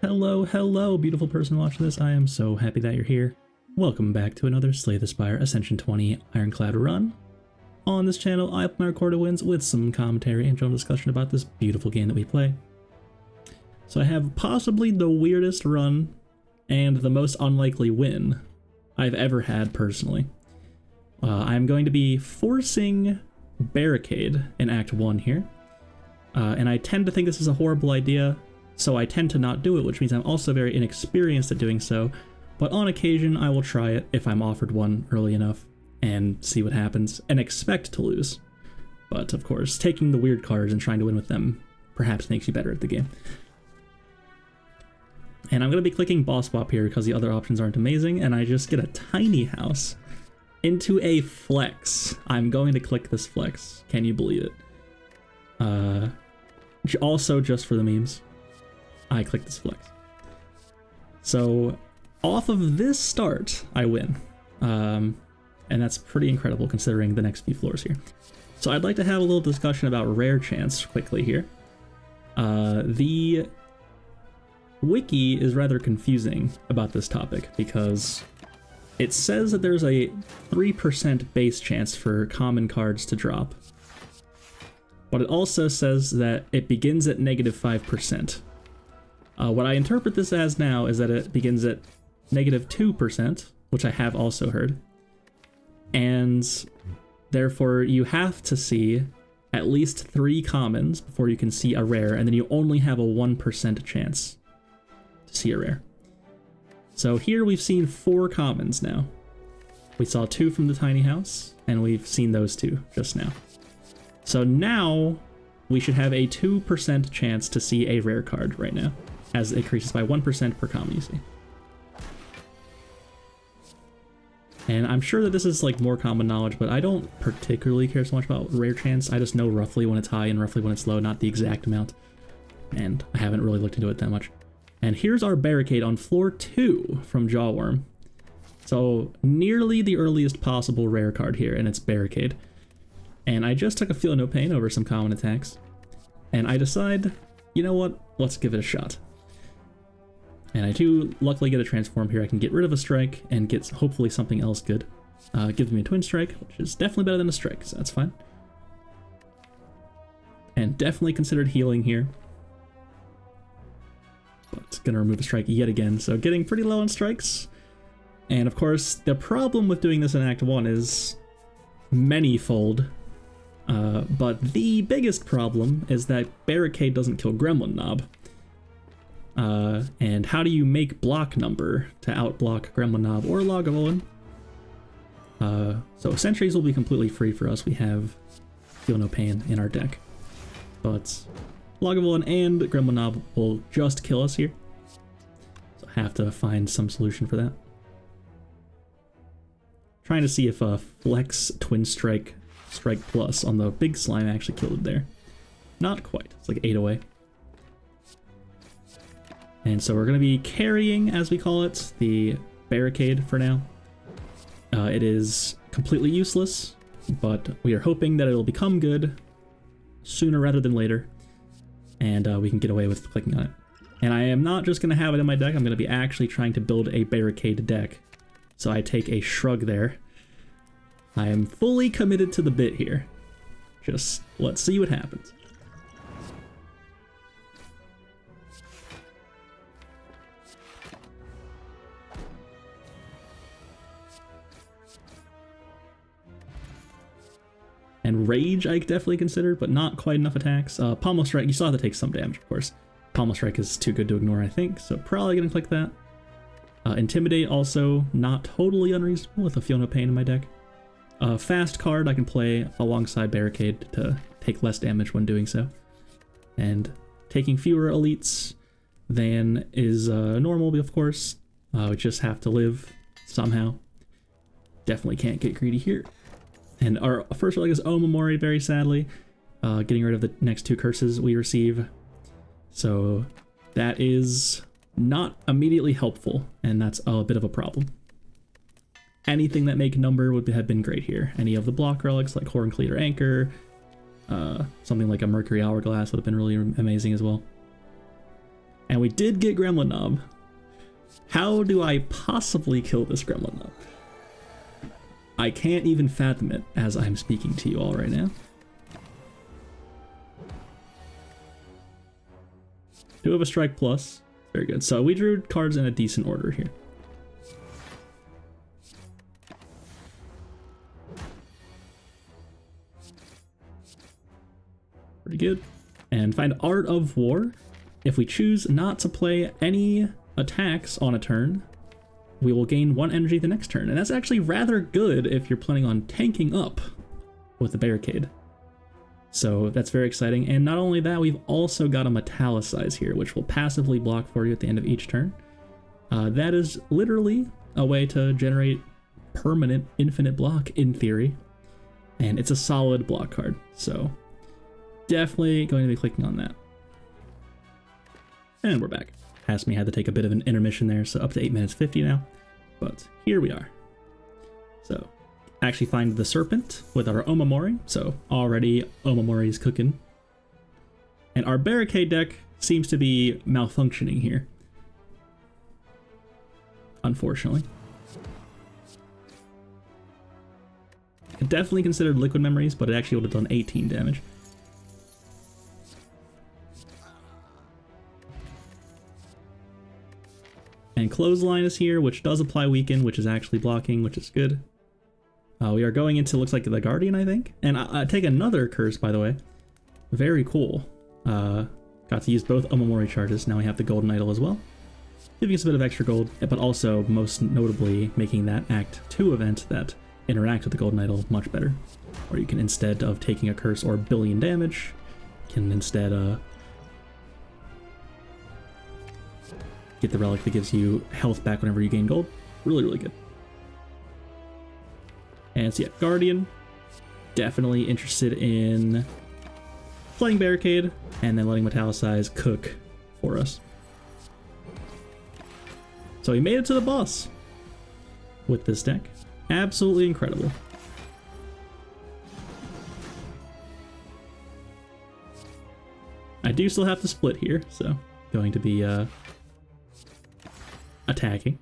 Hello, beautiful person watching this. I am so happy that you're here. Welcome back to another Slay the Spire Ascension 20 Ironclad run. On this channel, I upload my recorded wins with some commentary and general discussion about this beautiful game that we play. So I have possibly the weirdest run and the most unlikely win I've ever had personally. I'm going to be forcing Barricade in Act 1 here. And I tend to think this is a horrible idea, so I tend to not do it, which means I'm also very inexperienced at doing so, but on occasion I will try it if I'm offered one early enough and see what happens, and expect to lose. But of course, taking the weird cards and trying to win with them perhaps makes you better at the game. And I'm going to be clicking boss swap here because the other options aren't amazing, and I just get a tiny house into a flex. I'm going to click this flex. Can you believe it? Also just for the memes, I click this flex. So off of this start, I win. And that's pretty incredible considering the next few floors here. So I'd like to have a little discussion about rare chance quickly here. The wiki is rather confusing about this topic because it says that there's a 3% base chance for common cards to drop. But it also says that it begins at -5%. What I interpret this as now is that it begins at -2%, which I have also heard. And therefore you have to see at least 3 commons before you can see a rare, and then you only have a 1% chance to see a rare. So here we've seen 4 commons now. We saw 2 from the tiny house, and we've seen those 2 just now. So now we should have a 2% chance to see a rare card right now, as it increases by 1% per common you see. And I'm sure that this is like more common knowledge, but I don't particularly care so much about rare chance. I just know roughly when it's high and roughly when it's low, not the exact amount. And I haven't really looked into it that much. And here's our Barricade on floor 2 from Jawworm. So nearly the earliest possible rare card here, and it's Barricade. And I just took a Feel No Pain over some common attacks. And I decide, you know what, let's give it a shot. And I do luckily get a transform here. I can get rid of a strike and get hopefully something else good. Gives me a twin strike, which is definitely better than a strike, so that's fine. And definitely considered healing here. But gonna remove a strike yet again, so getting pretty low on strikes. And of course, the problem with doing this in Act 1 is many-fold. But the biggest problem is that Barricade doesn't kill Gremlin Knob. And how do you make block number to outblock Gremlin Knob or Lagavulin? So Sentries will be completely free for us. We have Feel No Pain in our deck. But Lagavulin and Gremlin Knob will just kill us here. So I have to find some solution for that. Trying to see if a Flex Twin Strike Plus on the big slime actually killed it there. Not quite. It's like 8 away. And so we're going to be carrying, as we call it, the Barricade for now. It is completely useless, but we are hoping that it'll become good sooner rather than later, and we can get away with clicking on it. And I am not just going to have it in my deck, I'm going to be actually trying to build a Barricade deck. So I take a shrug there. I am fully committed to the bit here. Just let's see what happens. And Rage I definitely consider, but not quite enough attacks. Pommel Strike, you still have to take some damage, of course. Pommel Strike is too good to ignore, I think, so probably gonna click that. Intimidate also not totally unreasonable with a Feel No Pain in my deck. Fast card I can play alongside Barricade to take less damage when doing so. And taking fewer elites than is normal, of course. We just have to live somehow. Definitely can't get greedy here. And our first relic is Omamori, very sadly, getting rid of the next 2 curses we receive. So that is not immediately helpful, and that's a bit of a problem. Anything that make number would have been great here. Any of the block relics like Horncleat or Anchor, something like a Mercury Hourglass would have been really amazing as well. And we did get Gremlin Knob. How do I possibly kill this Gremlin Knob? I can't even fathom it as I'm speaking to you all right now. Do have a strike plus. Very good. So we drew cards in a decent order here. Pretty good. And find Art of War. If we choose not to play any attacks on a turn, we will gain 1 energy the next turn. And that's actually rather good if you're planning on tanking up with the Barricade. So that's very exciting. And not only that, we've also got a Metallicize here, which will passively block for you at the end of each turn. That is literally a way to generate permanent infinite block in theory. And it's a solid block card. So definitely going to be clicking on that. And we're back. Past me had to take a bit of an intermission there, so up to 8 minutes 50 now. But here we are. So, actually find the Serpent with our Omamori. So, already Omamori's cooking. And our Barricade deck seems to be malfunctioning here. Unfortunately. I definitely considered Liquid Memories, but it actually would have done 18 damage. And Clothesline is here, which does apply Weaken, which is actually blocking, which is good. We are going into, looks like, the Guardian, I think. And I take another Curse, by the way. Very cool. Got to use both Omamori charges. Now we have the Golden Idol as well. Giving us a bit of extra gold, but also, most notably, making that Act 2 event that interacts with the Golden Idol much better. Or you can, instead of taking a Curse or billion damage, can instead, get the relic that gives you health back whenever you gain gold. Really, really good. And so yeah, Guardian. Definitely interested in playing Barricade and then letting Metallicize cook for us. So we made it to the boss with this deck. Absolutely incredible. I do still have to split here, so going to be attacking.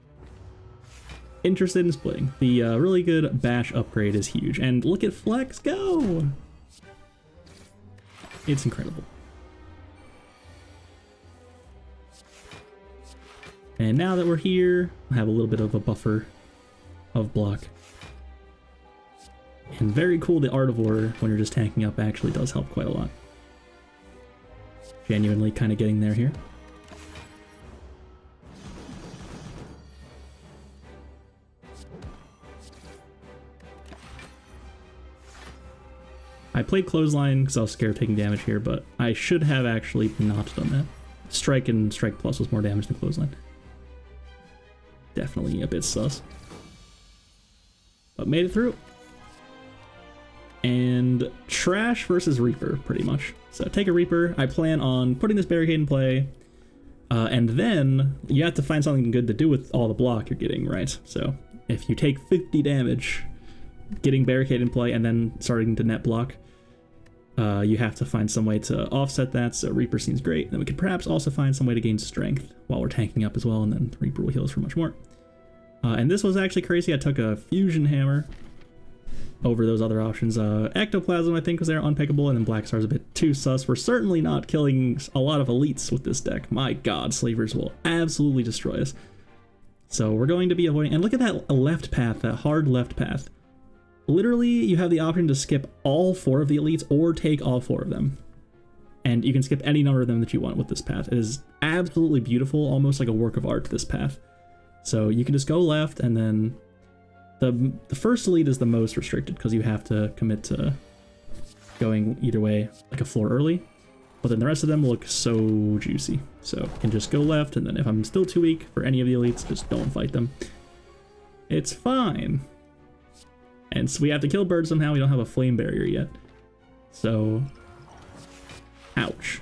Interested in splitting. The really good bash upgrade is huge. And look at Flex go! It's incredible. And now that we're here, I have a little bit of a buffer of block. And very cool, the Art of War, when you're just tanking up, actually does help quite a lot. Genuinely kind of getting there here. I played Clothesline because I was scared of taking damage here, but I should have actually not done that. Strike and Strike Plus was more damage than Clothesline. Definitely a bit sus. But made it through. And trash versus Reaper, pretty much. So take a Reaper. I plan on putting this Barricade in play. And then you have to find something good to do with all the block you're getting, right? So if you take 50 damage, getting Barricade in play and then starting to net block, you have to find some way to offset that. So Reaper seems great. Then we could perhaps also find some way to gain strength while we're tanking up as well, and then Reaper will heal us for much more. And this was actually crazy. I took a Fusion Hammer over those other options. Ectoplasm, I think, was there, unpickable, and then Black Star's a bit too sus. We're certainly not killing a lot of elites with this deck. My god, Slavers will absolutely destroy us. So we're going to be avoiding, and look at that left path, that hard left path. Literally, you have the option to skip all 4 of the elites or take all 4 of them. And you can skip any number of them that you want with this path. It is absolutely beautiful, almost like a work of art, this path. So you can just go left, and then the first elite is the most restricted because you have to commit to going either way, like a floor early. But then the rest of them look so juicy. So you can just go left, and then if I'm still too weak for any of the elites, just don't fight them. It's fine. And so we have to kill birds somehow. We don't have a flame barrier yet. So, ouch.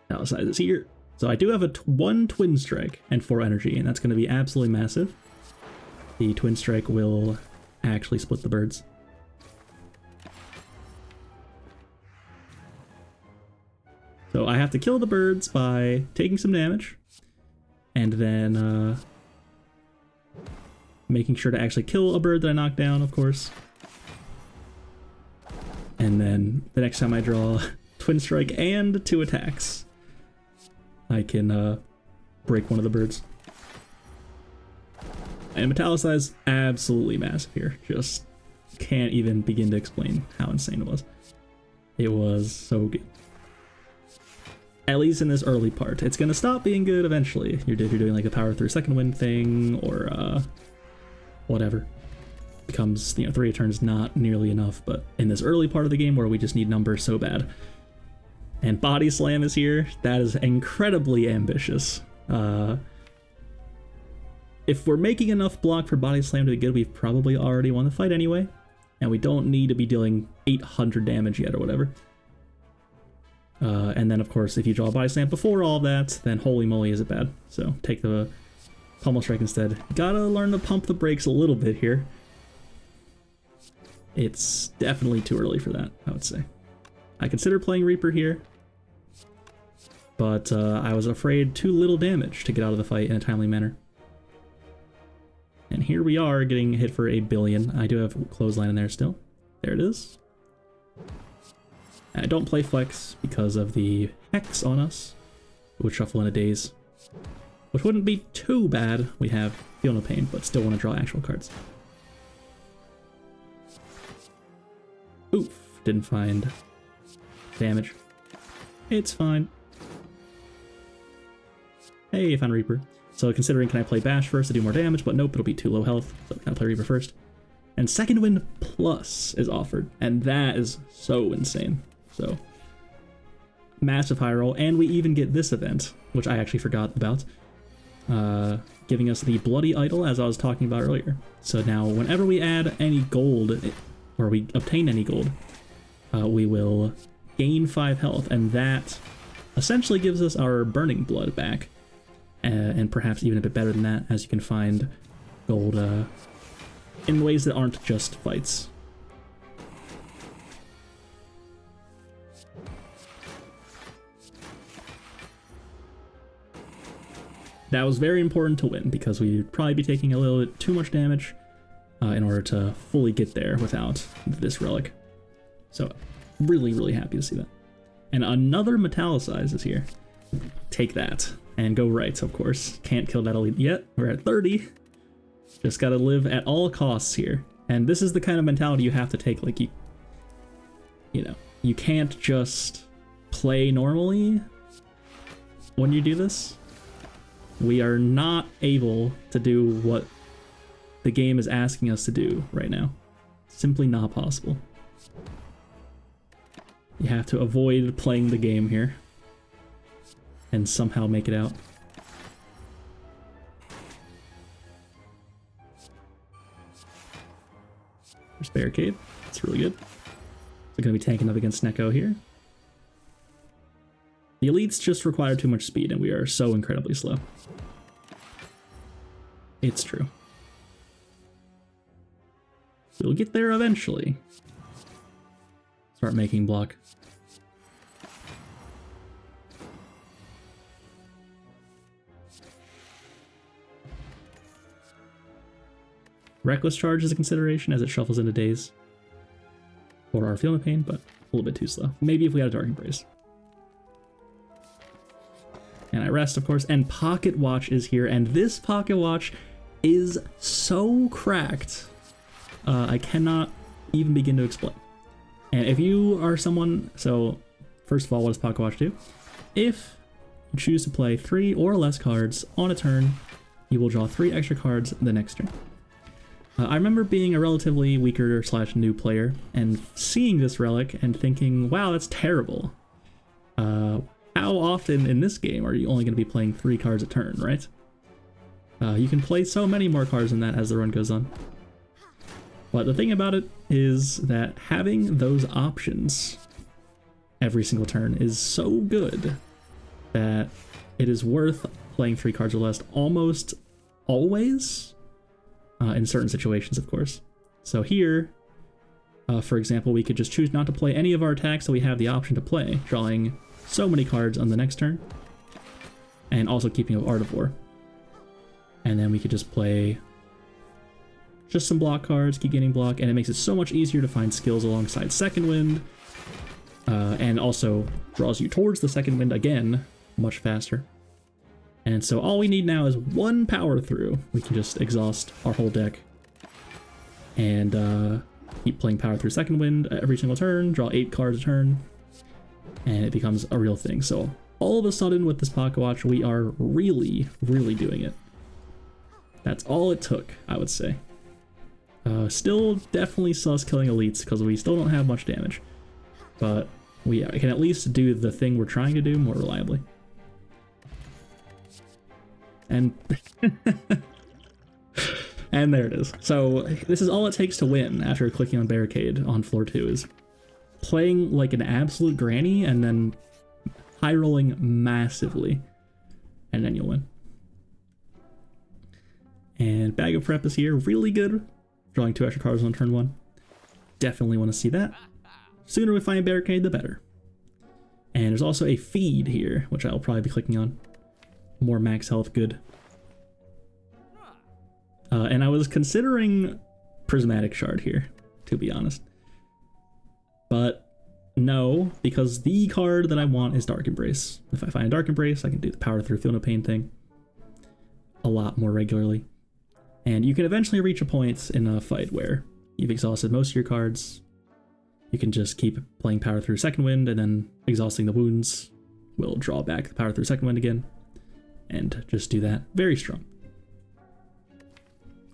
Metallicize is here. So I do have one Twin Strike and 4 energy, and that's going to be absolutely massive. The Twin Strike will actually split the birds. So I have to kill the birds by taking some damage, and then making sure to actually kill a bird that I knocked down, of course. And then the next time I draw Twin Strike and 2 attacks, I can break one of the birds. And Metallicize, absolutely massive here. Just can't even begin to explain how insane it was. It was so good. At least in this early part. It's gonna stop being good eventually. You're doing like a power through second wind thing, or whatever. Becomes, you know, 3 turns not nearly enough, but in this early part of the game where we just need numbers so bad. And Body Slam is here. That is incredibly ambitious. If we're making enough block for Body Slam to be good, we've probably already won the fight anyway. And we don't need to be dealing 800 damage yet or whatever. And then, of course, if you draw a Body Slam before all of that, then holy moly is it bad. So take the Pummel Strike instead. Gotta learn to pump the brakes a little bit here. It's definitely too early for that, I would say. I consider playing Reaper here, but I was afraid too little damage to get out of the fight in a timely manner. And here we are getting hit for 1 billion. I do have Clothesline in there still. There it is. I don't play Flex because of the Hex on us. It would shuffle in a daze, which wouldn't be too bad. We have Feel No Pain, but still want to draw actual cards. Oof, didn't find damage. It's fine. Hey, I found Reaper. So considering, can I play Bash first to do more damage? But nope, it'll be too low health, so I'll play Reaper first. And Second Wind Plus is offered, and that is so insane. So, massive high roll, and we even get this event, which I actually forgot about, giving us the Bloody Idol, as I was talking about earlier. So now, whenever we add any gold, or we obtain any gold, we will gain 5 health, and that essentially gives us our Burning Blood back. And perhaps even a bit better than that, as you can find gold in ways that aren't just fights. That was very important to win, because we'd probably be taking a little bit too much damage in order to fully get there without this relic. So, really, really happy to see that. And another Metallicize is here. Take that. And go right, of course. Can't kill that elite yet. We're at 30. Just gotta live at all costs here. And this is the kind of mentality you have to take. Like, you know, you can't just play normally when you do this. We are not able to do what the game is asking us to do right now. Simply not possible. You have to avoid playing the game here and somehow make it out. There's Barricade. It's really good. We're going to be tanking up against Neko here. The elites just require too much speed, and we are so incredibly slow. It's true. We'll get there eventually. Start making block. Reckless Charge is a consideration as it shuffles into days. Or our Feel No Pain, but a little bit too slow. Maybe if we had a Dark Embrace. And I rest, of course, and Pocket Watch is here, and this Pocket Watch is so cracked. I cannot even begin to explain. And if you are someone, so first of all, what does Pocket Watch do? If you choose to play 3 or less cards on a turn, you will draw 3 extra cards the next turn. I remember being a relatively weaker / new player and seeing this relic and thinking, wow, that's terrible. How often in this game are you only going to be playing 3 cards a turn, right? You can play so many more cards than that as the run goes on. But the thing about it is that having those options every single turn is so good that it is worth playing 3 cards or less almost always, in certain situations, of course. So here, for example, we could just choose not to play any of our attacks that we have the option to play, drawing so many cards on the next turn. And also keeping up Art of War. And then we could just play just some block cards, keep getting block, and it makes it so much easier to find skills alongside Second Wind. And also draws you towards the Second Wind again, much faster. And so all we need now is one power through. We can just exhaust our whole deck and keep playing power through Second Wind every single turn, draw 8 cards a turn, and it becomes a real thing. So all of a sudden with this Pocket Watch, we are really, really doing it. That's all it took, I would say. Still definitely sus killing elites because we still don't have much damage, but we can at least do the thing we're trying to do more reliably. And and there it is. So this is all it takes to win after clicking on Barricade on floor 2, is playing like an absolute granny and then high rolling massively, and then you'll win. And Bag of Prep is here, really good. Drawing 2 extra cards on turn 1. Definitely want to see that. Sooner we find Barricade, the better. And there's also a feed here, which I'll probably be clicking on. More max health, good. And I was considering Prismatic Shard here, to be honest. But no, because the card that I want is Dark Embrace. If I find Dark Embrace, I can do the power through Feel No Pain thing a lot more regularly. And you can eventually reach a point in a fight where you've exhausted most of your cards. You can just keep playing power through Second Wind, and then exhausting the wounds will draw back the power through Second Wind again. And just do that. Very strong.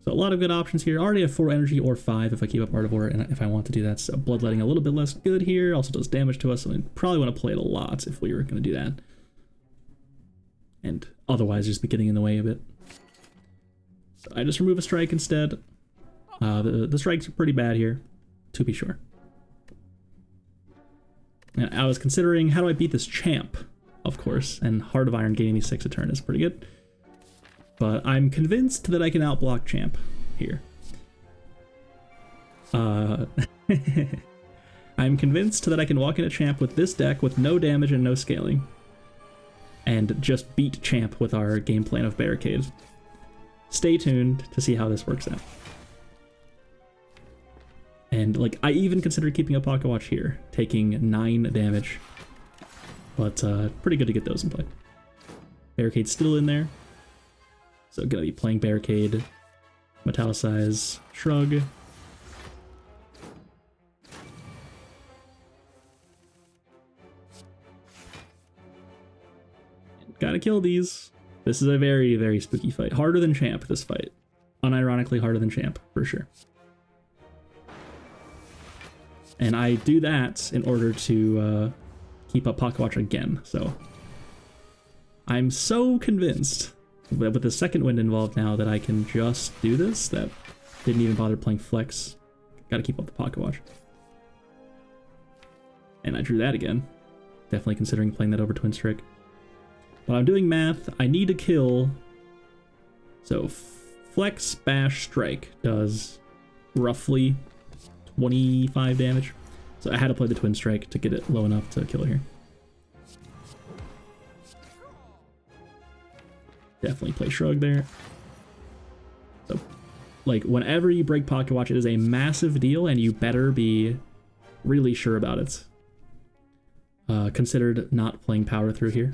So a lot of good options here. I already have 4 energy or 5 if I keep up Art of War and if I want to do that. So Bloodletting a little bit less good here. Also does damage to us, so I probably want to play it a lot if we were going to do that. And otherwise just be getting in the way of it. So I just remove a strike instead. The strikes are pretty bad here, to be sure. And I was considering, how do I beat this champ? Of course, and Heart of Iron getting me 6 a turn is pretty good. But I'm convinced that I can outblock champ here. I'm convinced that I can walk into champ with this deck with no damage and no scaling, and just beat champ with our game plan of Barricade. Stay tuned to see how this works out. And like, I even considered keeping a Pocket Watch here, taking 9 damage. But pretty good to get those in play. Barricade's still in there. So gonna be playing Barricade, Metallicize, Shrug. Gotta kill these. This is a very, very spooky fight. Harder than champ, this fight. Unironically harder than champ, for sure. And I do that in order to keep up Pocket Watch again, so I'm so convinced that with the Second Wind involved now that I can just do this, that didn't even bother playing Flex. Gotta keep up the Pocket Watch. And I drew that again. Definitely considering playing that over Twin Strike. But I'm doing math, I need to kill, so Flex, Bash, Strike does roughly 25 damage. So I had to play the Twin Strike to get it low enough to kill it here. Definitely play Shrug there. So, like, whenever you break Pocket Watch, it is a massive deal, and you better be really sure about it. Considered not playing Power Through here.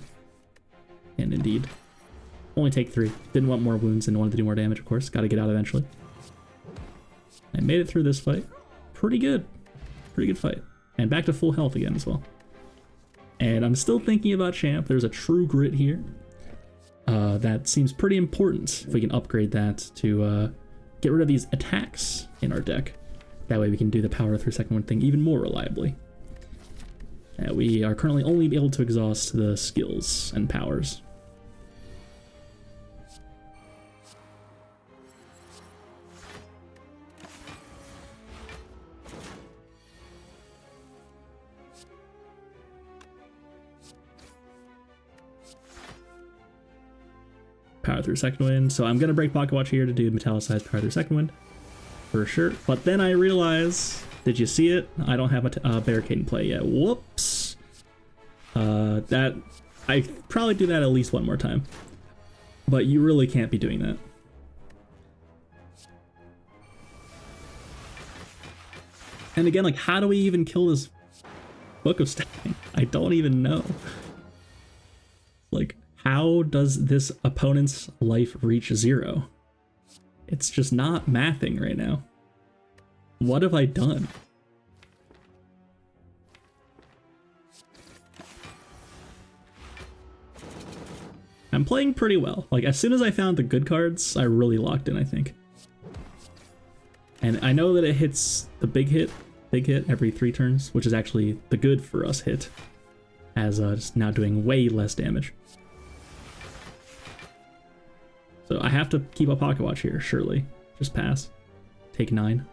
And indeed. Only take 3. Didn't want more wounds and wanted to do more damage, of course. Gotta get out eventually. I made it through this fight. Pretty good. Pretty good fight. And back to full health again as well. And I'm still thinking about champ. There's a True Grit here. That seems pretty important if we can upgrade that to get rid of these attacks in our deck. That way we can do the power through Second Wind thing even more reliably. We are currently only able to exhaust the skills and powers. Power through Second Wind. So I'm going to break Pocket Watch here to do Metallicize Power through Second Wind. For sure. But then I realize, did you see it? I don't have a Barricade in play yet. Whoops. That I probably do that at least one more time, but you really can't be doing that. And again, like, how do we even kill this Book of Stacking? I don't even know. Like, how does this opponent's life reach 0? It's just not mathing right now. What have I done? I'm playing pretty well. Like, as soon as I found the good cards, I really locked in, I think. And I know that it hits the big hit every 3 turns, which is actually the good for us hit, as it's now doing way less damage. So I have to keep a pocket watch here, surely. Just pass. Take 9.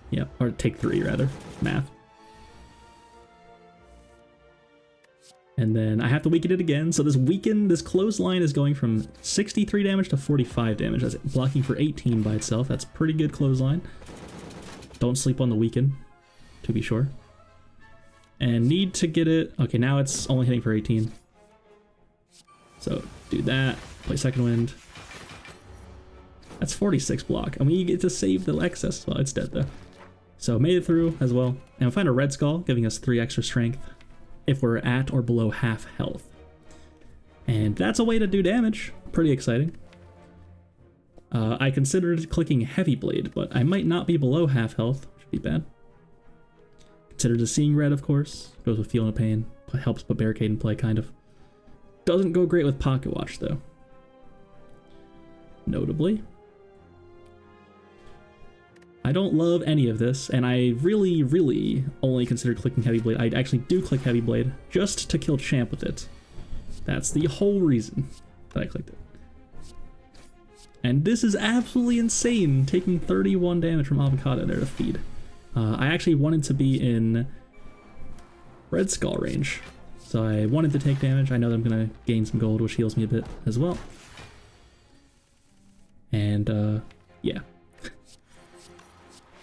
Yeah, or take 3 rather. Math. And then I have to weaken it again. So this clothesline is going from 63 damage to 45 damage. That's blocking for 18 by itself. That's pretty good clothesline. Don't sleep on the weaken, to be sure. And need to get it. Okay, now it's only hitting for 18. So do that. Play second wind. That's 46 block. And we get to save the excess. Well, it's dead though. So made it through as well. And we'll find a red skull, giving us 3 extra strength if we're at or below half health. And that's a way to do damage. Pretty exciting. I considered clicking Heavy Blade, but I might not be below half health, which would be bad. Considered the Seeing Red, of course. Goes with Feel No Pain. Helps put Barricade in play, kind of. Doesn't go great with Pocket Watch, though. Notably. I don't love any of this, and I really, really only consider clicking Heavy Blade. I actually do click Heavy Blade just to kill Champ with it. That's the whole reason that I clicked it. And this is absolutely insane, taking 31 damage from Avocado there to feed. I actually wanted to be in Red Skull range, so I wanted to take damage. I know that I'm going to gain some gold, which heals me a bit as well. And, yeah.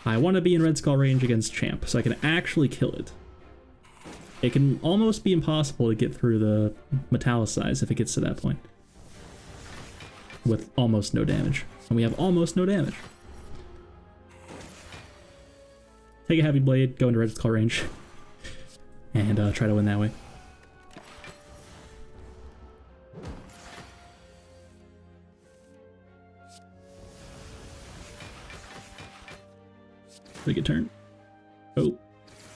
I want to be in Red Skull range against Champ, so I can actually kill it. It can almost be impossible to get through the Metallicize if it gets to that point. With almost no damage. And we have almost no damage. Take a Heavy Blade, go into Red Skull range, and try to win that way. Take a turn. Oh,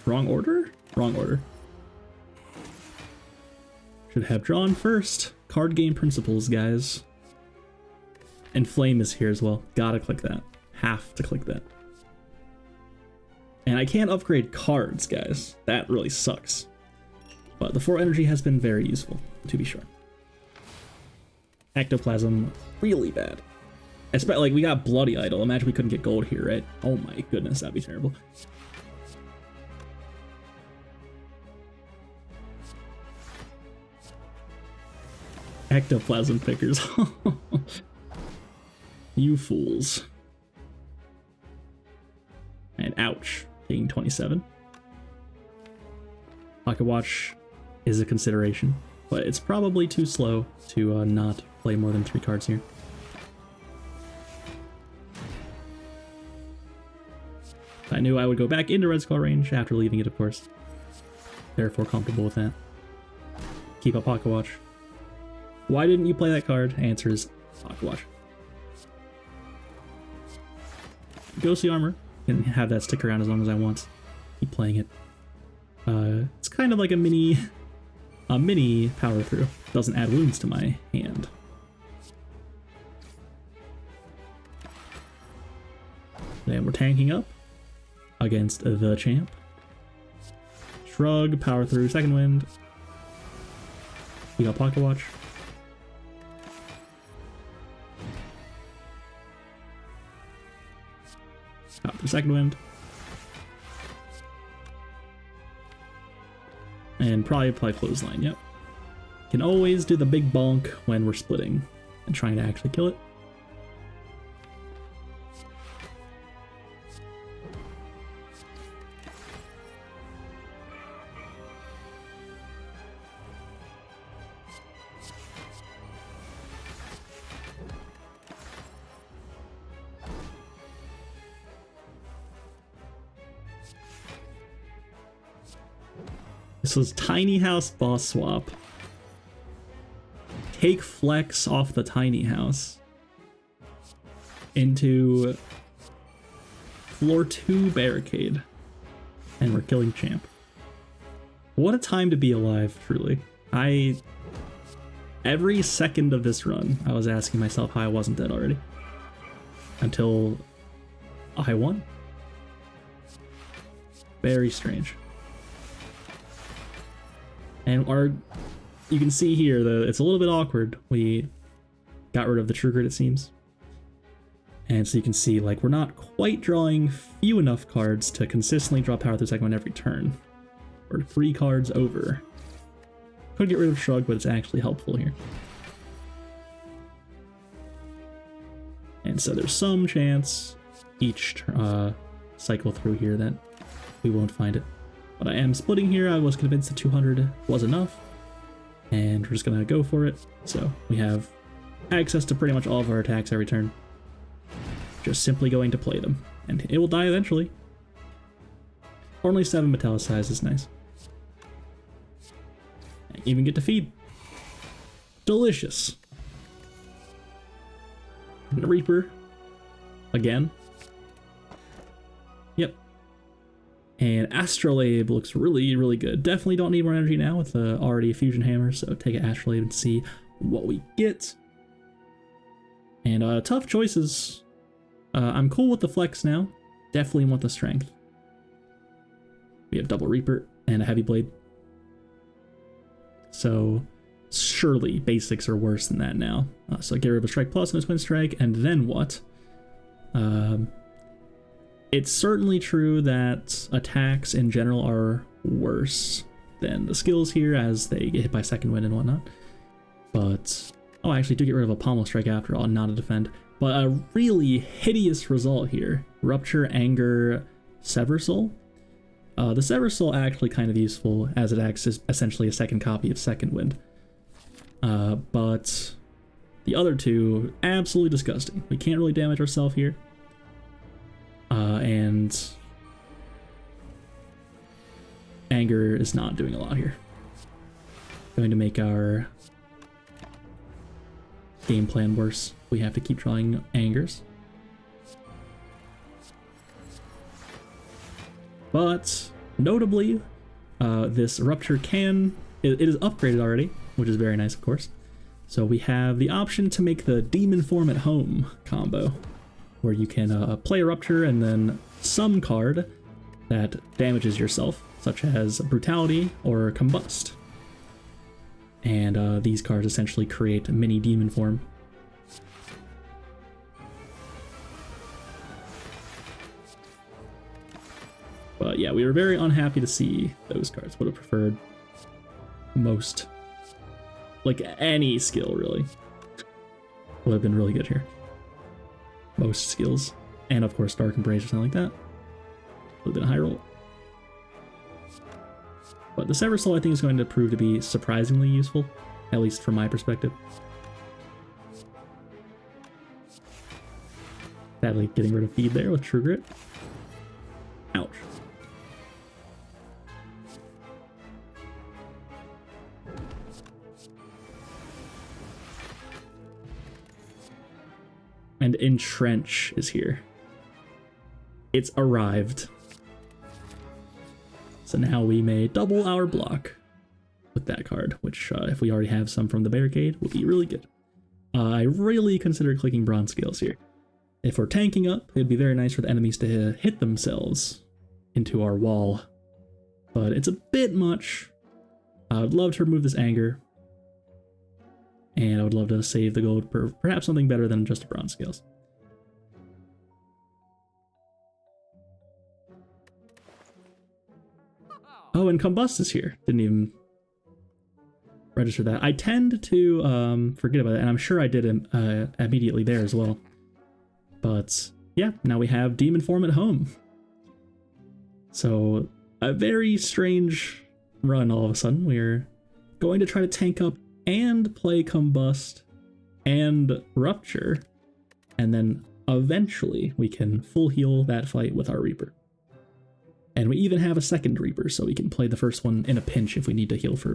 wrong order? Wrong order. Should have drawn first. Card game principles, guys. And Flame is here as well. Gotta click that. Have to click that. And I can't upgrade cards, guys. That really sucks. But the 4 energy has been very useful, to be sure. Ectoplasm, really bad. Especially, like, we got Bloody Idol. Imagine we couldn't get gold here, right? Oh my goodness, that'd be terrible. Ectoplasm pickers. You fools. And ouch, taking 27. Pocket Watch is a consideration, but it's probably too slow to not play more than 3 cards here. I knew I would go back into Red Skull range after leaving it, of course. Therefore comfortable with that. Keep a Pocket Watch. Why didn't you play that card? Answer is Pocket Watch. Ghostly Armor. Can have that stick around as long as I want. Keep playing it. It's kind of like a mini power through. Doesn't add wounds to my hand. Then we're tanking up against the Champ. Shrug, power through, second wind. We got Pocket Watch. Power through, second wind. And probably apply Clothesline, yep. Can always do the big bonk when we're splitting and trying to actually kill it. This was Tiny House boss swap. Take flex off the tiny house into floor 2 barricade. And we're killing champ. What a time to be alive, truly. Every second of this run, I was asking myself how I wasn't dead already. Until I won. Very strange. And you can see here that it's a little bit awkward. We got rid of the true grit, it seems. And so you can see, like, we're not quite drawing few enough cards to consistently draw power through second wind every turn. We're 3 cards over. Could get rid of Shrug, but it's actually helpful here. And so there's some chance each cycle through here that we won't find it. But I am splitting here. I was convinced that 200 was enough. And we're just going to go for it. So we have access to pretty much all of our attacks every turn. Just simply going to play them. And it will die eventually. Only 7 metallicized is nice. I even get to feed. Delicious. Reaper. Again. Yep. And Astrolabe looks really, really good. Definitely don't need more energy now with already a fusion hammer, so take an Astrolabe and see what we get. And tough choices. I'm cool with the flex now. Definitely want the strength. We have double Reaper and a heavy blade. So surely basics are worse than that now. So get rid of a strike plus and a twin strike, and then what? It's certainly true that attacks in general are worse than the skills here as they get hit by second wind and whatnot. But, oh, I actually do get rid of a pommel strike after all, not a defend. But a really hideous result here. Rupture, Anger, Sever Soul. The Sever Soul actually kind of useful as it acts as essentially a second copy of Second Wind. But the other two, absolutely disgusting. We can't really damage ourselves here. And Anger is not doing a lot here. Going to make our game plan worse. We have to keep drawing Angers. But notably, this Rupture it is upgraded already, which is very nice, of course. So we have the option to make the Demon Form at Home combo, where you can play a Rupture and then some card that damages yourself, such as Brutality or Combust. And these cards essentially create a mini Demon Form. But yeah, we were very unhappy to see those cards. Would have preferred most, like any skill really, would have been really good here. Most skills, and of course Dark Embrace or something like that would have been a high roll. But the Sever Soul I think is going to prove to be surprisingly useful, at least from my perspective. Sadly getting rid of feed there with True Grit. Ouch. And Entrench is here. It's arrived. So now we may double our block with that card, which if we already have some from the Barricade, would be really good. I really consider clicking Bronze Scales here. If we're tanking up, it'd be very nice for the enemies to hit themselves into our wall. But it's a bit much. I would love to remove this Anger. And I would love to save the gold for perhaps something better than just Bronze Scales. Oh, and Combust is here. Didn't even register that. I tend to forget about it, and I'm sure I did immediately there as well. But yeah, now we have Demon Form at Home. So a very strange run all of a sudden. We're going to try to tank up and play Combust and Rupture, and then eventually we can full heal that fight with our Reaper. And we even have a second Reaper, so we can play the first one in a pinch if we need to heal for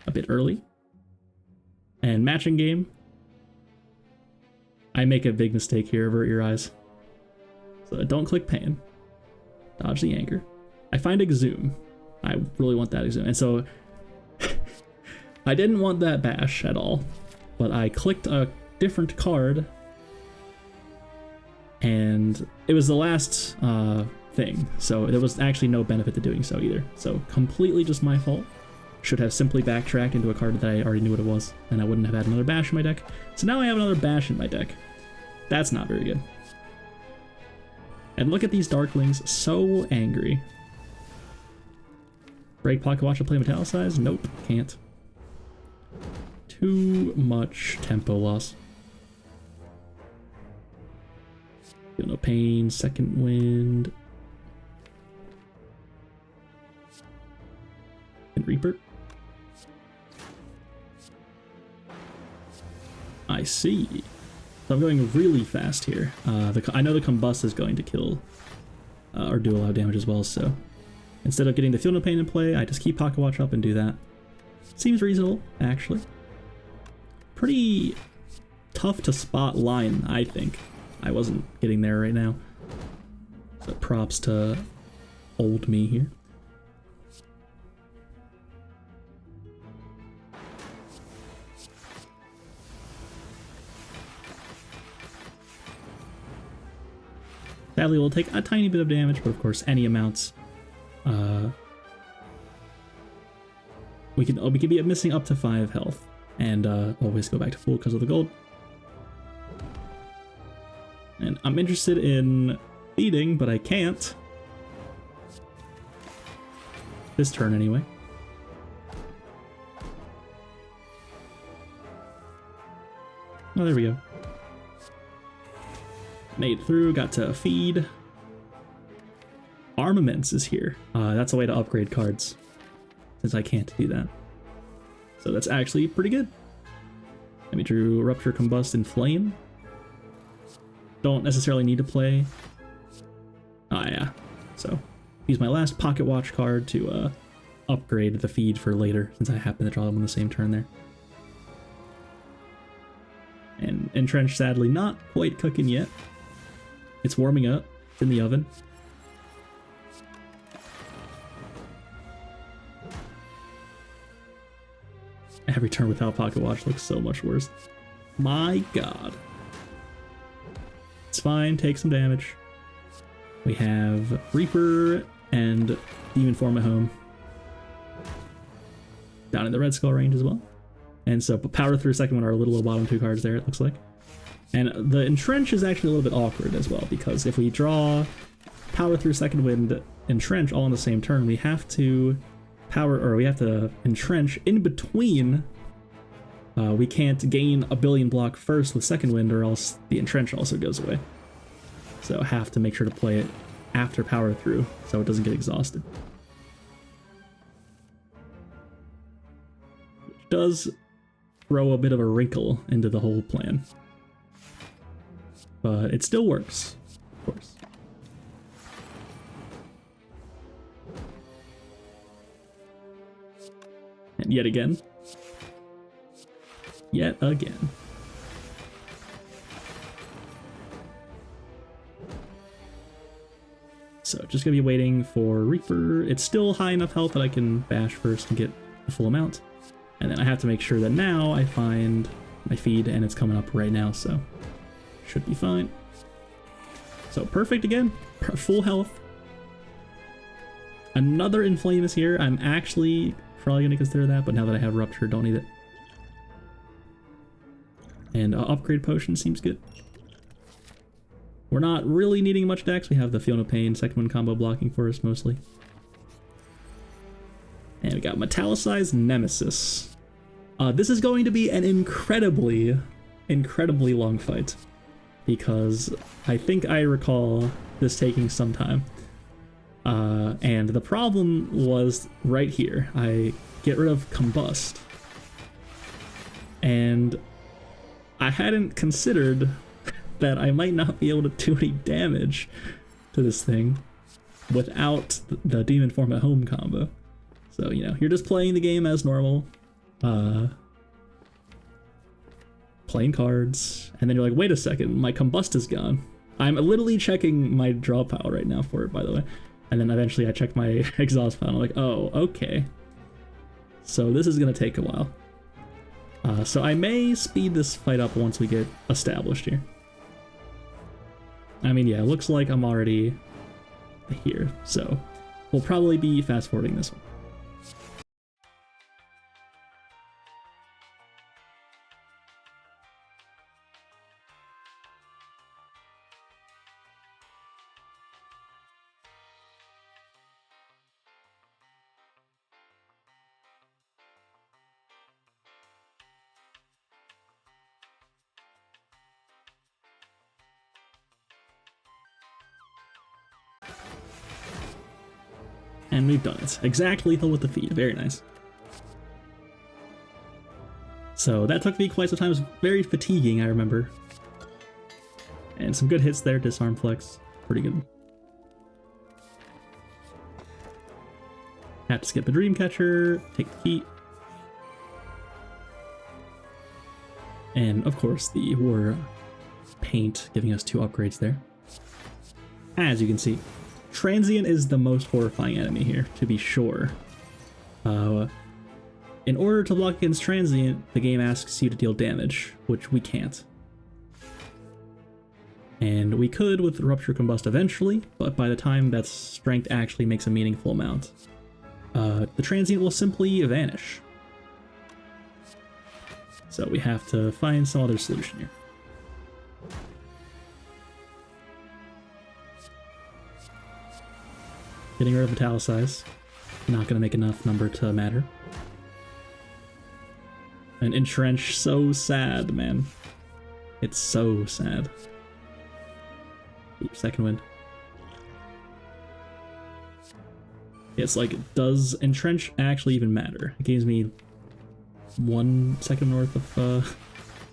a bit early. And matching game. I make a big mistake here, avert your eyes. So don't click Pan. Dodge the anchor. I find Exhume. I really want that Exhume. And so I didn't want that bash at all, but I clicked a different card and it was the last thing. So there was actually no benefit to doing so either. So completely just my fault. Should have simply backtracked into a card that I already knew what it was, and I wouldn't have had another bash in my deck. So now I have another bash in my deck. That's not very good. And look at these Darklings, so angry. Break Pocket Watch to play Metallicize? Nope, can't. Too much tempo loss. Feel no pain, second wind. And Reaper. I see. So I'm going really fast here. I know the Combust is going to kill or do a lot of damage as well, so instead of getting the Feel No Pain in play, I just keep Pocket Watch up and do that. Seems reasonable, actually. Pretty tough to spot line, I think. I wasn't getting there right now. So props to old me here. Sadly, we'll take a tiny bit of damage, but of course, any amounts. We can be missing up to 5 health, and always go back to full because of the gold. And I'm interested in feeding, but I can't. This turn, anyway. Oh, there we go. Made through, got to feed. Armaments is here. That's a way to upgrade cards, since I can't do that. So that's actually pretty good. And we drew Rupture, Combust, and Flame. Don't necessarily need to play. Yeah. So use my last Pocket Watch card to upgrade the feed for later, since I happen to draw them on the same turn there. And Entrench, sadly, not quite cooking yet. It's warming up. It's in the oven. Every turn without Pocket Watch looks so much worse. My god. It's fine. Take some damage. We have Reaper and Demon Form at home. Down in the Red Skull range as well. And so Power Through second one are a little bottom 2 cards there, it looks like. And the Entrench is actually a little bit awkward as well, because if we draw Power Through Second Wind, Entrench all on the same turn, we have to Entrench in between. We can't gain a billion block first with Second Wind, or else the Entrench also goes away. So have to make sure to play it after Power Through, so it doesn't get exhausted. Which does throw a bit of a wrinkle into the whole plan. But it still works, of course. And yet again. Yet again. So just gonna be waiting for Reaper. It's still high enough health that I can bash first and get the full amount. And then I have to make sure that now I find my feed, and it's coming up right now, so should be fine. So perfect again, full health. Another Inflame is here. I'm actually probably going to consider that, but now that I have Rupture, don't need it. And Upgrade Potion seems good. We're not really needing much decks. We have the Feel No Pain, second one combo blocking for us mostly. And we got Metallicized Nemesis. This is going to be an incredibly long fight, because I think I recall this taking some time. And the problem was right here. I get rid of Combust, and I hadn't considered that I might not be able to do any damage to this thing. without the Demon Form at Home combo. So, you know, you're just playing the game as normal, playing cards, and then you're like, wait a second, my Combust is gone. I'm literally checking my draw pile right now for it, by the way. And then eventually I check my exhaust pile, and I'm like, oh, okay. So this is gonna take a while. So I may speed this fight up once we get established here. I mean, yeah, it looks like I'm already here, so we'll probably be fast forwarding this one. And we've done it. Exact lethal with the feed. Very nice. So that took me quite some time. It was very fatiguing, I remember. And some good hits there. Disarm flex. Pretty good. Have to skip the Dreamcatcher. Take the key. And of course the War Paint giving us 2 upgrades there. As you can see. Transient is the most horrifying enemy here, to be sure. In order to block against Transient, the game asks you to deal damage, which we can't. And we could with Rupture Combust eventually, but by the time that strength actually makes a meaningful amount, the Transient will simply vanish. So we have to find some other solution here. Getting rid of Italicize. Not going to make enough number to matter. And Entrench, so sad, man. It's so sad. Ooh, second wind. It's like, does Entrench actually even matter? It gives me 1 second worth of,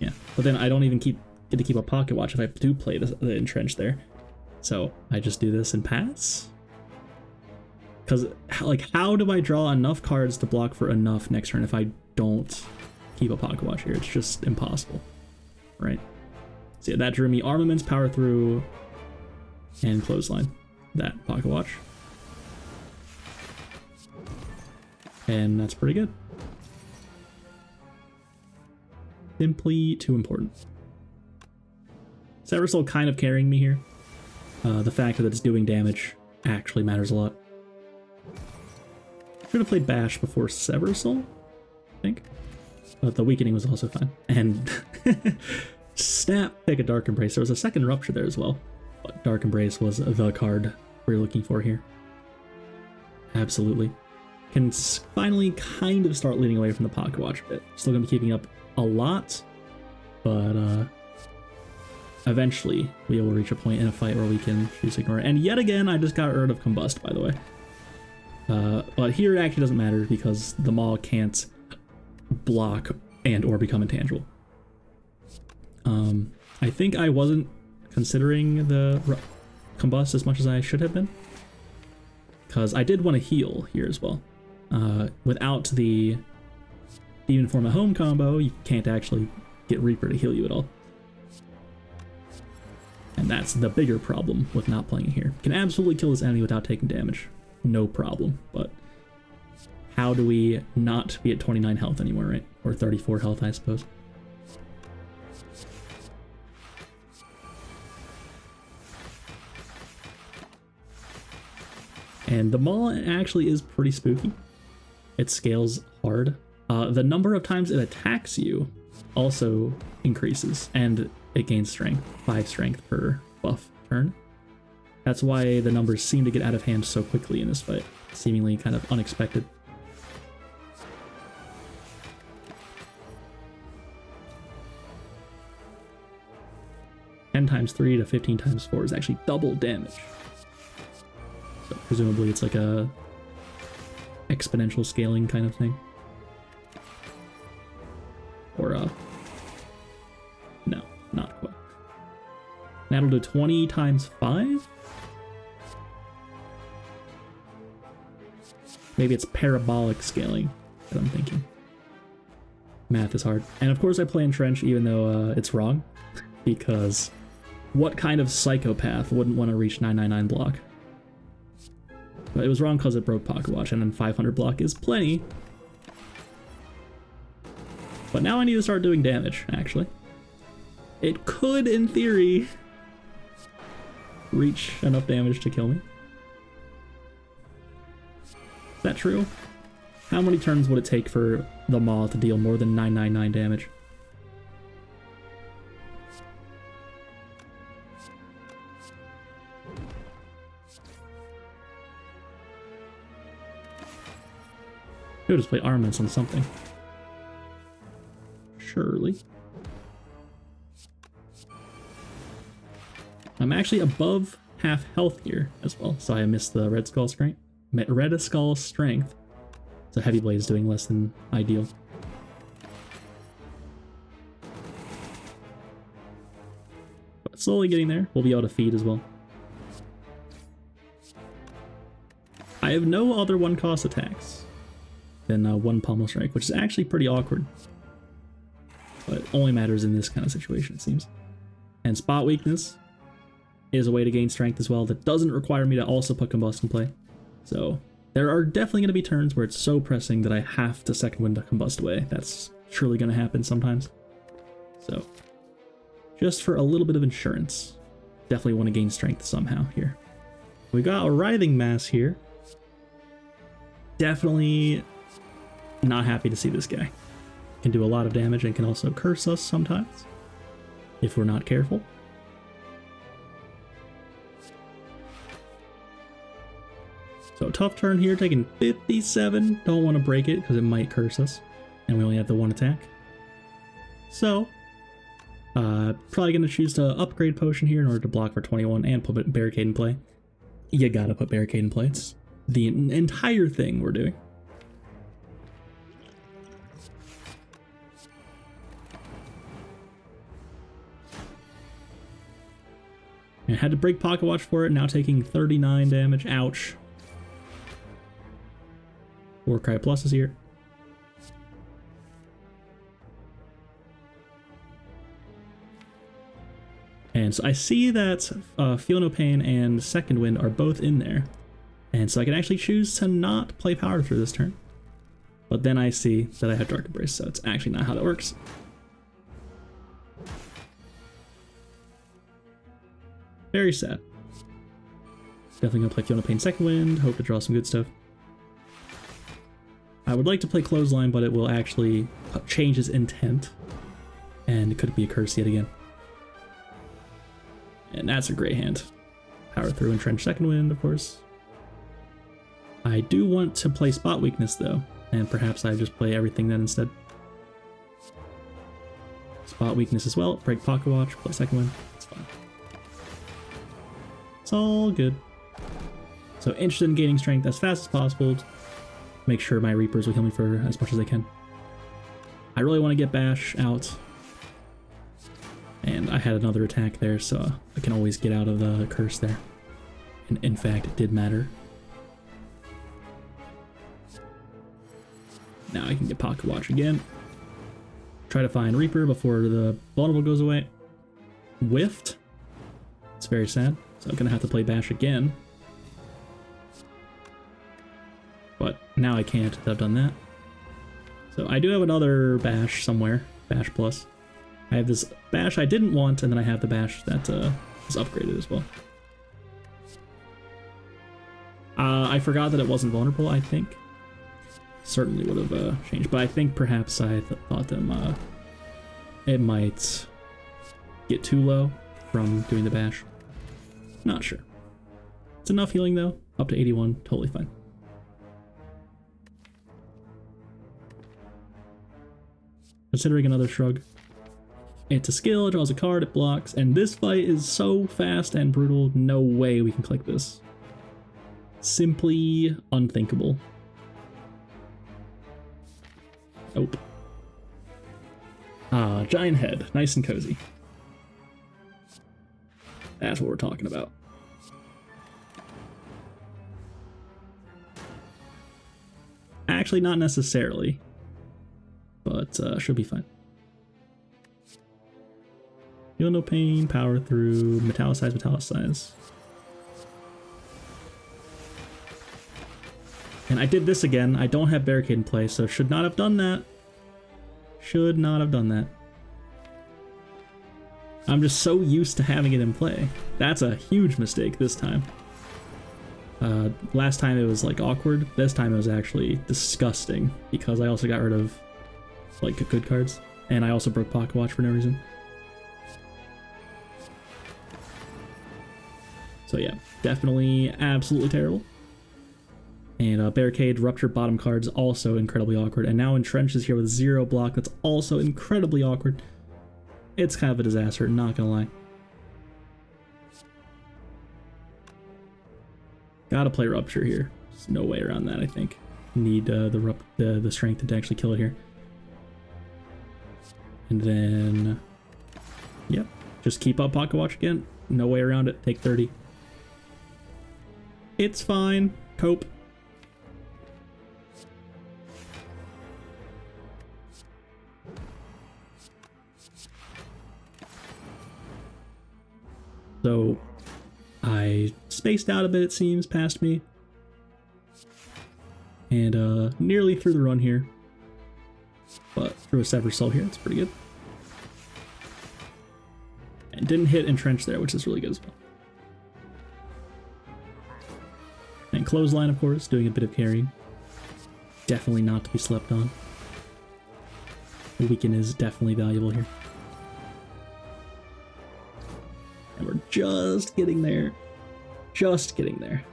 yeah. But then I don't even get to keep a pocket watch if I do play the Entrench there. So I just do this and pass? Because, like, how do I draw enough cards to block for enough next turn if I don't keep a pocket watch here? It's just impossible, right? So yeah, that drew me Armaments, Power Through, and Clothesline. That pocket watch. And that's pretty good. Simply too important. Seversol kind of carrying me here. The fact that it's doing damage actually matters a lot. Should have played Bash before Seversol, I think. But the Weakening was also fine. And snap, take a Dark Embrace. There was a second Rupture there as well. But Dark Embrace was the card we're looking for here. Absolutely. Can finally kind of start leaning away from the pocket watch a bit. Still gonna be keeping up a lot, but eventually we will reach a point in a fight where we can choose Ignore. And yet again, I just got rid of Combust, by the way. But here it actually doesn't matter because the Maul can't block and or become intangible. I think I wasn't considering the Combust as much as I should have been, because I did want to heal here as well. Without the Demon Form at Home combo, you can't actually get Reaper to heal you at all. And that's the bigger problem with not playing it here. You can absolutely kill this enemy without taking damage. No problem, but how do we not be at 29 health anymore, right? Or 34 health, I suppose. And the Maul actually is pretty spooky. It scales hard. The number of times it attacks you also increases, and it gains strength, 5 strength per buff turn. That's why the numbers seem to get out of hand so quickly in this fight, seemingly kind of unexpected. "10 times 3 to 15 times 4 is actually double damage. So presumably it's like a exponential scaling kind of thing. Or no, not quite. That'll do 20 times 5? Maybe it's parabolic scaling that I'm thinking. Math is hard. And of course I play Entrench even though it's wrong, because what kind of psychopath wouldn't want to reach 999 block? But it was wrong because it broke Pocket Watch, and then 500 block is plenty. But now I need to start doing damage, actually. It could, in theory, reach enough damage to kill me. Is that true? How many turns would it take for the Maw to deal more than 999 damage? Could just play armaments on something. Surely. I'm actually above half health here as well, so I missed the Red Skull strength. Red Skull strength. So Heavy Blade is doing less than ideal. But slowly getting there. We'll be able to feed as well. I have no other one-cost attacks than one Pommel Strike, which is actually pretty awkward. But only matters in this kind of situation, it seems. And Spot Weakness is a way to gain strength as well that doesn't require me to also put Combust in play. So there are definitely going to be turns where it's so pressing that I have to second wind to Combust away. That's surely going to happen sometimes. So just for a little bit of insurance, definitely want to gain strength somehow here. We got a Writhing Mass here. Definitely not happy to see this guy. Can do a lot of damage and can also curse us sometimes if we're not careful. So tough turn here, taking 57. Don't want to break it because it might curse us. And we only have the one attack. So, probably going to choose to upgrade Potion here in order to block for 21 and put Barricade in play. You gotta put Barricade in play. It's the entire thing we're doing. I had to break Pocket Watch for it, now taking 39 damage. Ouch. Warcry Plus is here. And so I see that Feel No Pain and Second Wind are both in there. And so I can actually choose to not play Power Through this turn. But then I see that I have Dark Embrace, so it's actually not how that works. Very sad. Definitely gonna play Feel No Pain Second Wind, hope to draw some good stuff. I would like to play Clothesline, but it will actually change his intent. And it could be a curse yet again. And that's a great hand. Power Through, Entrench Second Wind, of course. I do want to play Spot Weakness, though. And perhaps I just play everything then instead. Spot Weakness as well. Break Pocket Watch, play Second Wind. It's fine. It's all good. So interested in gaining strength as fast as possible. Make sure my Reapers will heal me for as much as they can. I really want to get Bash out. And I had another attack there, so I can always get out of the curse there. And in fact, it did matter. Now I can get Pocket Watch again. Try to find Reaper before the vulnerable goes away. Whiffed. It's very sad. So I'm gonna have to play Bash again. But now I can't that I've done that. So I do have another Bash somewhere. Bash Plus. I have this Bash I didn't want, and then I have the Bash that is upgraded as well. I forgot that it wasn't vulnerable, I think. Certainly would have changed, but I think perhaps I thought them it might get too low from doing the Bash. Not sure. It's enough healing though, up to 81, totally fine. Considering another Shrug. It's a skill, it draws a card, it blocks, and this fight is so fast and brutal, no way we can click this. Simply unthinkable. Nope. Ah, Giant Head, nice and cozy. That's what we're talking about. Actually, not necessarily, but should be fine. Feel no pain, power through, metallicize. And I did this again. I don't have Barricade in place, so should not have done that. Should not have done that. I'm just so used to having it in play. That's a huge mistake this time. Last time it was like awkward. This time it was actually disgusting because I also got rid of like good cards, and I also broke Pocket Watch for no reason. So yeah, definitely absolutely terrible. And Barricade, Rupture, bottom cards, also incredibly awkward. And now Entrench is here with 0 block, that's also incredibly awkward. It's kind of a disaster, not gonna lie. Gotta play Rupture here. There's no way around that, I think. Need the strength to actually kill it here. And then, yep, just keep up Pocket Watch again. No way around it, take 30. It's fine, cope. So I spaced out a bit, it seems, past me. And nearly through the run here. But through a Severed Soul here, it's pretty good. And didn't hit Entrench there, which is really good as well. And Clothesline, of course, doing a bit of carrying. Definitely not to be slept on. The Weaken is definitely valuable here. And we're just getting there. Just getting there.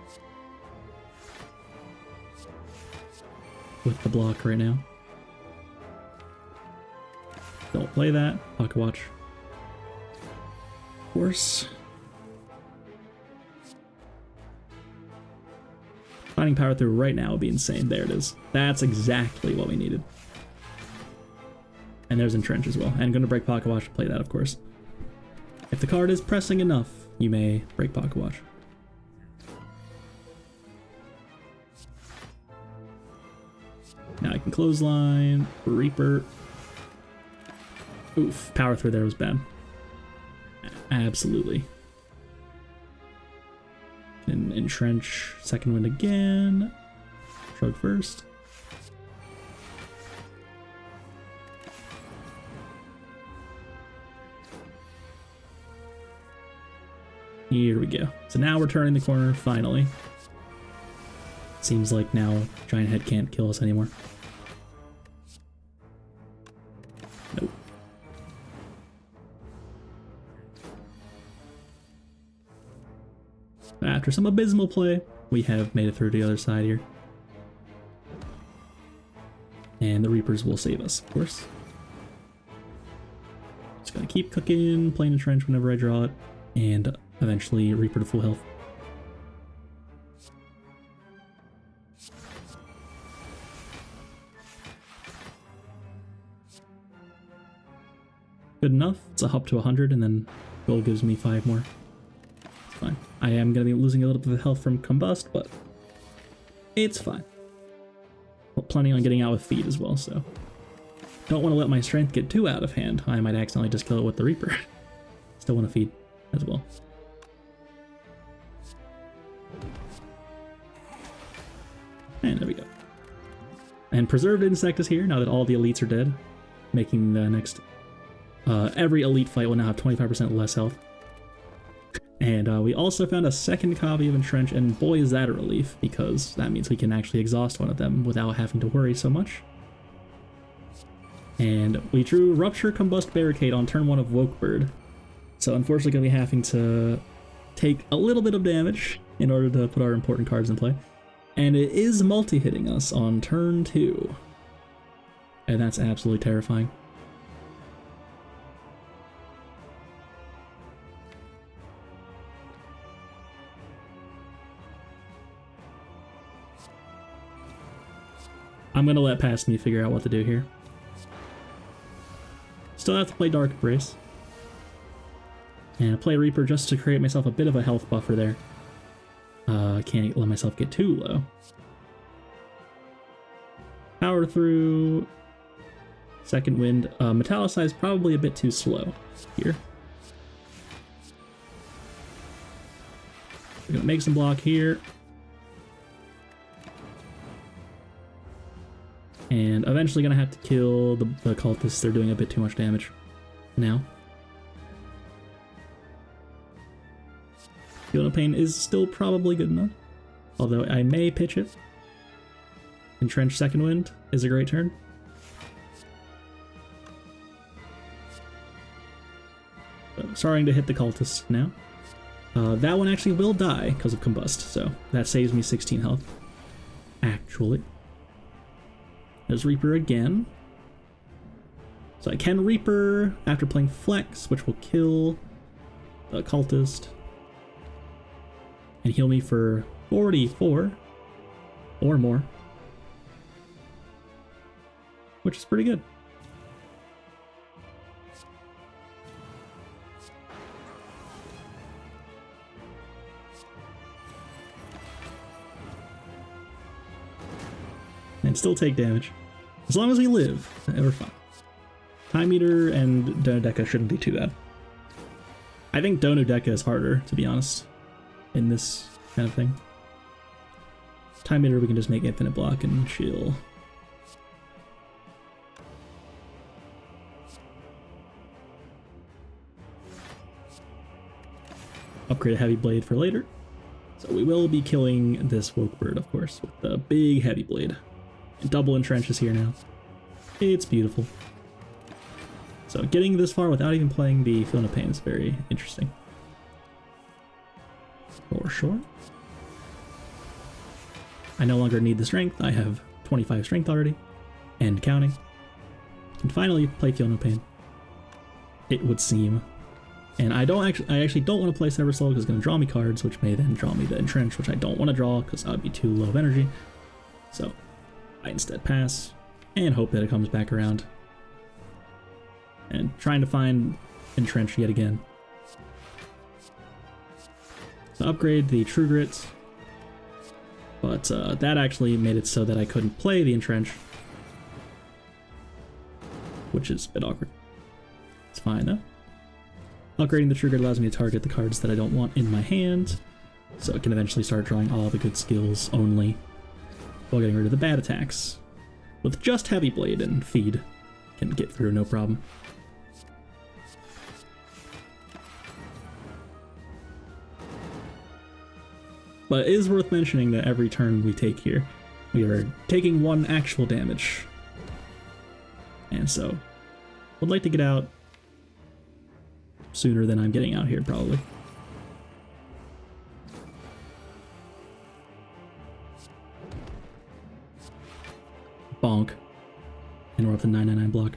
With the block right now. Don't play that. Pocket Watch. Of course. Finding power through right now would be insane. There it is. That's exactly what we needed. And there's Entrench as well. And I'm going to break Pocket Watch to play that, of course. If the card is pressing enough, you may break Pocket Watch. Now I can Clothesline, Reaper. Oof, power through there was bad. Absolutely. And Entrench, second wind again. Shrug first. Here we go. So now we're turning the corner, finally. Seems like now Giant Head can't kill us anymore. Nope. After some abysmal play, we have made it through to the other side here. And the Reapers will save us, of course. Just gonna keep cooking, playing Entrench whenever I draw it, and eventually Reaper to full health. Good enough. It's a hop to 100, and then gold gives me 5 more. It's fine. I am going to be losing a little bit of health from Combust, but it's fine. Well, planning on getting out with Feed as well, so don't want to let my strength get too out of hand. I might accidentally just kill it with the Reaper. Still want to Feed as well. And there we go. And Preserved Insect is here now that all the elites are dead, making the next... every elite fight will now have 25% less health. And we also found a second copy of Entrench, and boy is that a relief, because that means we can actually exhaust one of them without having to worry so much. And we drew Rupture, Combust, Barricade on turn 1 of Wokebird. So unfortunately going to be having to take a little bit of damage in order to put our important cards in play. And it is multi-hitting us on turn 2. And that's absolutely terrifying. I'm going to let past me figure out what to do here. Still have to play Dark Embrace. And play Reaper just to create myself a bit of a health buffer there. Can't let myself get too low. Power through. Second wind. Metallicize probably a bit too slow here. We're gonna make some block here. And eventually gonna have to kill the cultists. They're doing a bit too much damage now. Feel no pain is still probably good enough. Although I may pitch it. Entrench second wind is a great turn. Starting to hit the cultists now. That one actually will die because of combust, so that saves me 16 health. Actually. There's Reaper again. So I can Reaper after playing Flex, which will kill the cultist. And heal me for 44 or more. Which is pretty good. And still take damage. As long as we live, we're fine. Time Eater and Donodeka shouldn't be too bad. I think Donodeka is harder, to be honest, in this kind of thing. Time Eater we can just make infinite block and chill. Upgrade a heavy blade for later. So we will be killing this woke bird, of course, with the big heavy blade. Double entrenches here now. It's beautiful. So getting this far without even playing the Feel No Pain is very interesting. For sure. I no longer need the strength. I have 25 strength already. And counting. And finally play Feel No Pain. It would seem. And I actually don't want to play Sever Soul because it's going to draw me cards, which may then draw me the Entrench, which I don't want to draw because that would be too low of energy. So I instead pass and hope that it comes back around. And trying to find Entrench yet again. So upgrade the True Grit. But that actually made it so that I couldn't play the Entrench. Which is a bit awkward. It's fine though. Upgrading the True Grit allows me to target the cards that I don't want in my hand. So it can eventually start drawing all the good skills only. While getting rid of the bad attacks. With just Heavy Blade and Feed, can get through no problem. But it is worth mentioning that every turn we take here, we are taking one actual damage. And so, would like to get out sooner than I'm getting out here, probably. Bonk. And we're up to 999 block.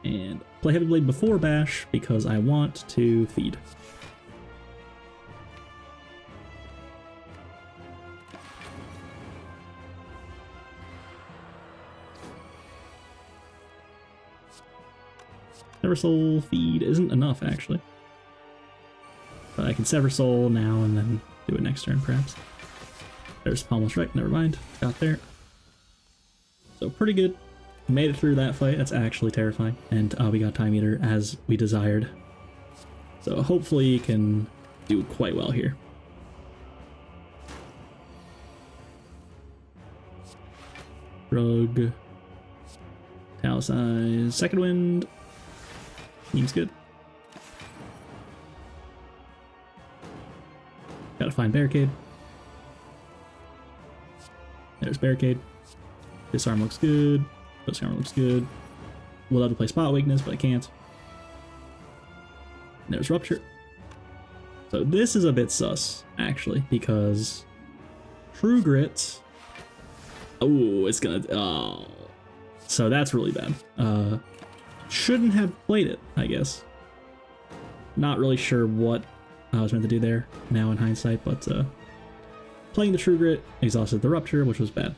And play Heavy Blade before Bash because I want to feed. Sever Soul feed isn't enough, actually. But I can Sever Soul now and then do it next turn, perhaps. There's Pommel Strike, never mind. Got there. So pretty good. Made it through that fight. That's actually terrifying. And we got Time Eater as we desired. So hopefully you can do quite well here. Rug. Talicize. Second Wind. Seems good. Gotta find Barricade. There's Barricade. Disarm looks good. Disarm looks good. Would love to play Spot Weakness, but I can't. And there's Rupture. So this is a bit sus, actually, because True Grit. Oh, it's gonna. Oh. So that's really bad. Shouldn't have played it, I guess. Not really sure what I was meant to do there now in hindsight, but playing the True Grit exhausted the Rupture, which was bad.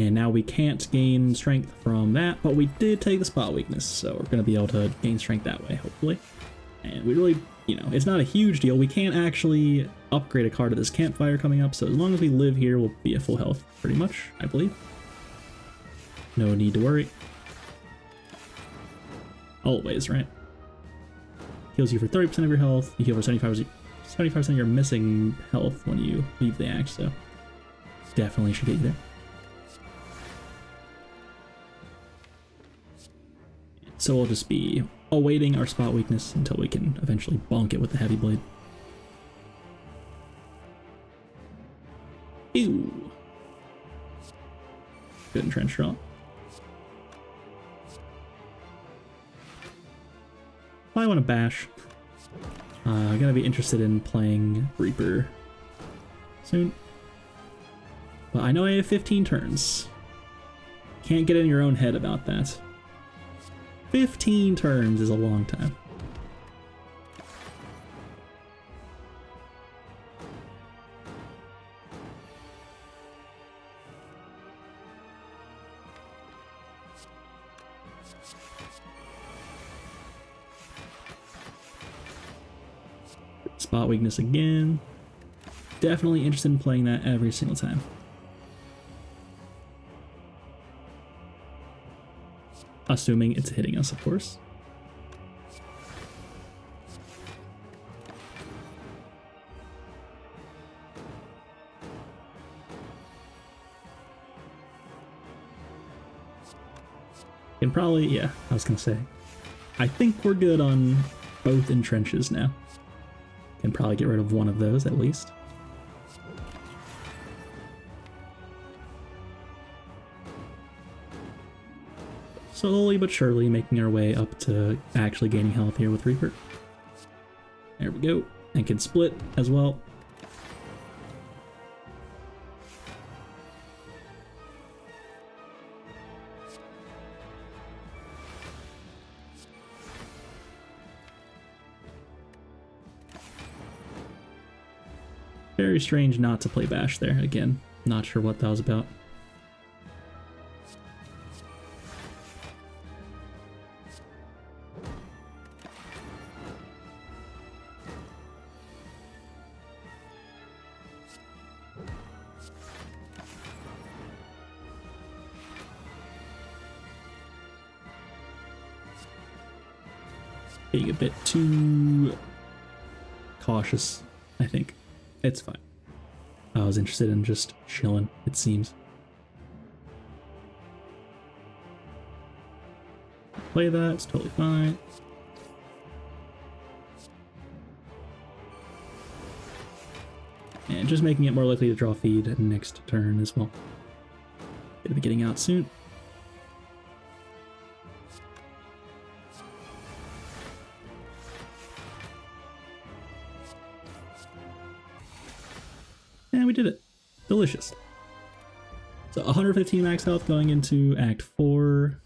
And now we can't gain strength from that, but we did take the spot weakness, so we're going to be able to gain strength that way, hopefully. And we really, you know, it's not a huge deal. We can't actually upgrade a card to this campfire coming up, so as long as we live here, we'll be at full health, pretty much, I believe. No need to worry. Always, right? Heals you for 30% of your health. You heal for 75% of your missing health when you leave the axe, so definitely should get you there. So we'll just be awaiting our spot weakness until we can eventually bonk it with the heavy blade. Ew. Good entrench draw. I want to bash. I'm gonna be interested in playing Reaper soon. But I know I have 15 turns. Can't get in your own head about that. 15 turns is a long time. Spot weakness again. Definitely interested in playing that every single time. Assuming it's hitting us, of course. And probably, yeah, I was gonna say. I think we're good on both entrenches now. Can probably get rid of one of those at least. Slowly but surely making our way up to actually gaining health here with Reaper. There we go. And can split as well. Very strange not to play Bash there. Again, not sure what that was about. Being a bit too cautious, I think. It's fine. I was interested in just chilling, it seems. Play that, it's totally fine. And just making it more likely to draw feed next turn as well. Gonna be getting out soon. And we did it. Delicious. So 115 max health going into Act 4.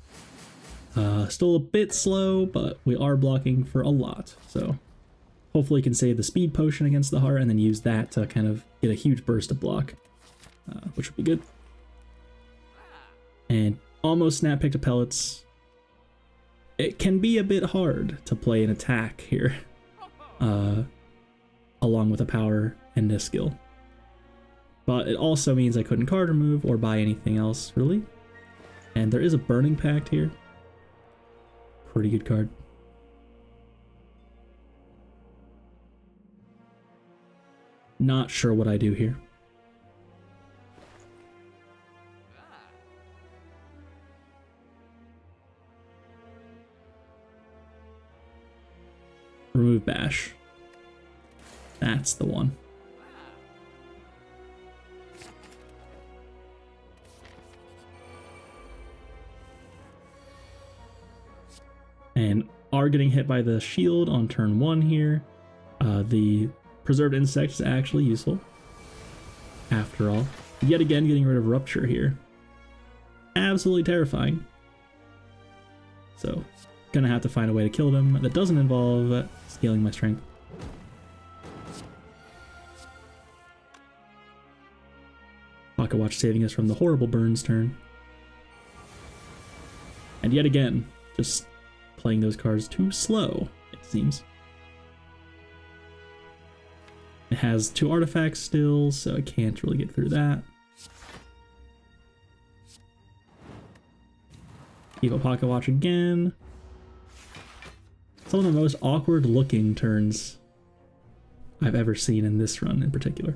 Still a bit slow, but we are blocking for a lot. So hopefully can save the speed potion against the heart and then use that to kind of get a huge burst of block, which would be good. And almost snap pick to pellets. It can be a bit hard to play an attack here, along with a power and a skill. But it also means I couldn't card remove or buy anything else, really. And there is a Burning Pact here. Pretty good card. Not sure what I do here. Remove Bash. That's the one. And are getting hit by the shield on turn 1 here. The Preserved Insect is actually useful. After all. Yet again, getting rid of Rupture here. Absolutely terrifying. So, gonna have to find a way to kill them that doesn't involve scaling my strength. Pocket Watch saving us from the horrible burns turn. And yet again, just playing those cards too slow, it seems. It has 2 artifacts still, so I can't really get through that. Evil Pocket Watch again. Some of the most awkward looking turns I've ever seen in this run in particular.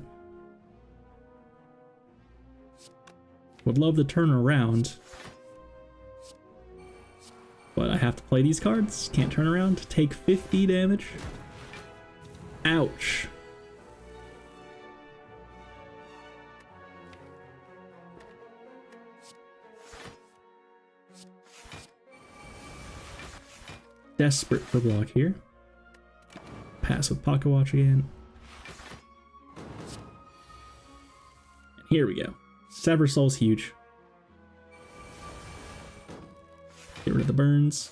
Would love to turn around, but I have to play these cards. Can't turn around. Take 50 damage. Ouch. Desperate for block here. Pass with Pocket Watch again. And here we go. Sever Soul's huge. Get rid of the burns.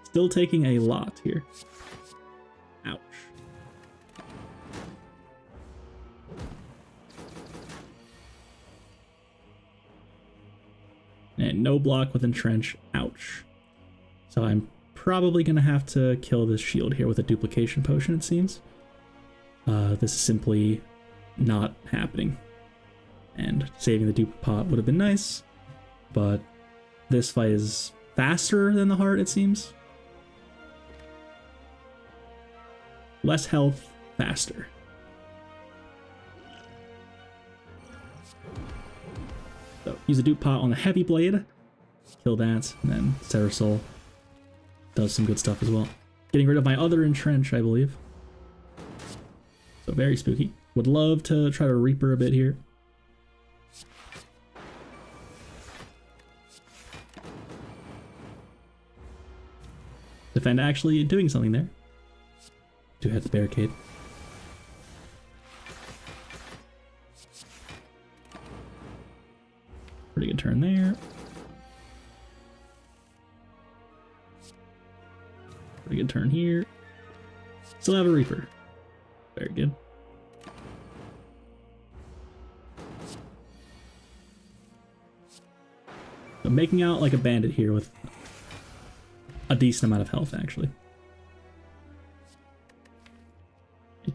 Still taking a lot here. Ouch. And no block with Entrench. Ouch. So I'm probably going to have to kill this shield here with a duplication potion, it seems. This is simply not happening. And saving the dupe pot would have been nice, but this fight is faster than the heart, it seems. Less health, faster. So use a dupe pot on the heavy blade, kill that, and then Sever Soul does some good stuff as well. Getting rid of my other Entrench, I believe. So very spooky. Would love to try to Reaper a bit here. Defend actually doing something there. Do have the Barricade. Pretty good turn there. Pretty good turn here. Still have a Reaper. Very good. So making out like a bandit here with a decent amount of health, actually.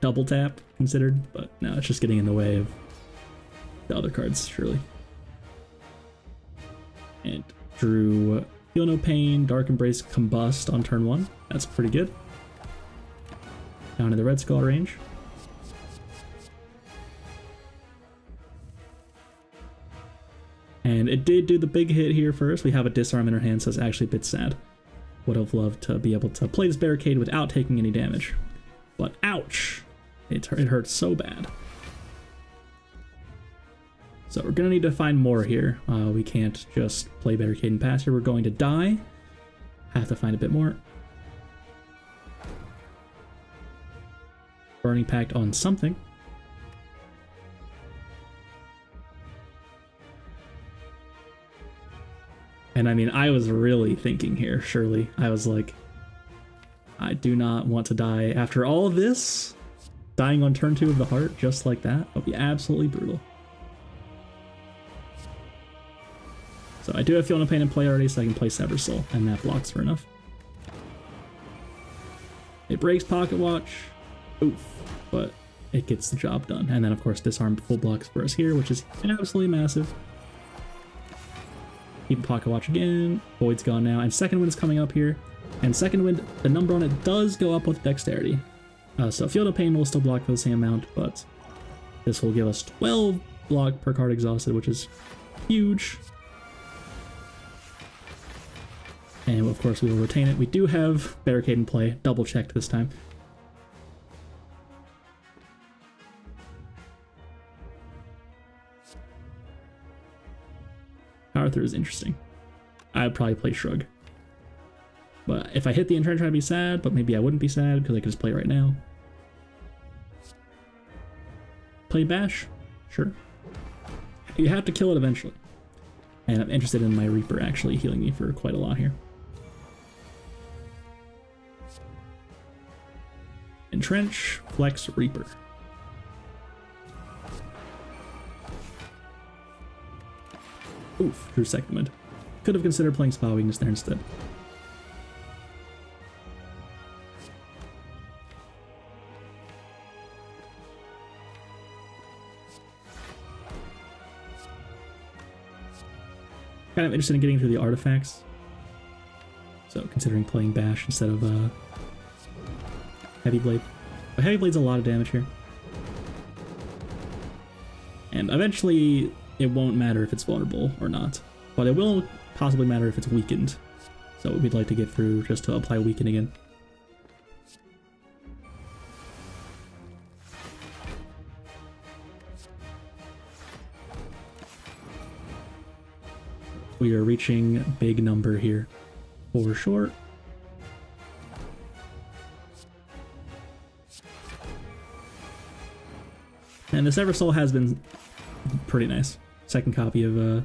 Double tap considered, but no, it's just getting in the way of the other cards, surely. And drew Feel No Pain, Dark Embrace, Combust on turn 1. That's pretty good. Down to the Red Skull range. And it did do the big hit here first. We have a Disarm in our hand, so it's actually a bit sad. Would have loved to be able to play this Barricade without taking any damage. But ouch! It hurts so bad. So we're going to need to find more here. We can't just play Barricade and pass here. We're going to die. Have to find a bit more. Burning Pact on something. And I mean, I was really thinking here, surely. I was like, I do not want to die after all of this. Dying on turn 2 of the heart just like that would be absolutely brutal. So I do have Feel No Pain in play already, so I can play Sever Soul, and that blocks for enough. It breaks Pocket Watch. Oof. But it gets the job done. And then, of course, Disarm full blocks for us here, which is absolutely massive. Keep Pocket Watch again. Void's gone now. And Second Wind is coming up here. And Second Wind, the number on it does go up with Dexterity. So Feel No Pain will still block for the same amount, but this will give us 12 block per card exhausted, which is huge. And of course we will retain it. We do have Barricade in play. Double checked this time. Power Through is interesting. I'd probably play Shrug. But if I hit the Entrench, I'd be sad, but maybe I wouldn't be sad because I could just play it right now. Play Bash? Sure. You have to kill it eventually. And I'm interested in my Reaper actually healing me for quite a lot here. Entrench, Flex, Reaper. Oof, drew Second Wind. Could have considered playing Spa Weakness there instead. Kind of interested in getting through the artifacts. So considering playing Bash instead of Heavy Blade. But Heavy Blade's a lot of damage here. And eventually it won't matter if it's vulnerable or not. But it will possibly matter if it's weakened. So we'd like to get through just to apply weaken again. We are reaching big number here, for sure. And this Eversoul has been pretty nice. Second copy of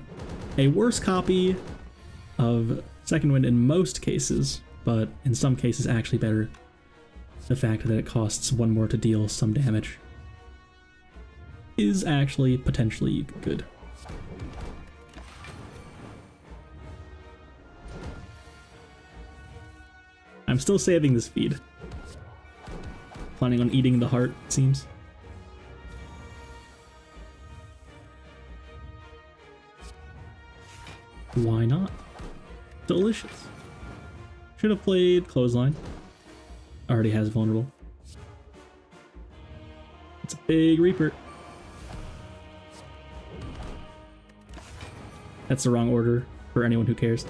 a worse copy of Second Wind in most cases, but in some cases actually better. The fact that it costs one more to deal some damage is actually potentially good. I'm still saving this feed. Planning on eating the heart, it seems. Why not? Delicious. Should have played Clothesline. Already has vulnerable. It's a big Reaper. That's the wrong order for anyone who cares.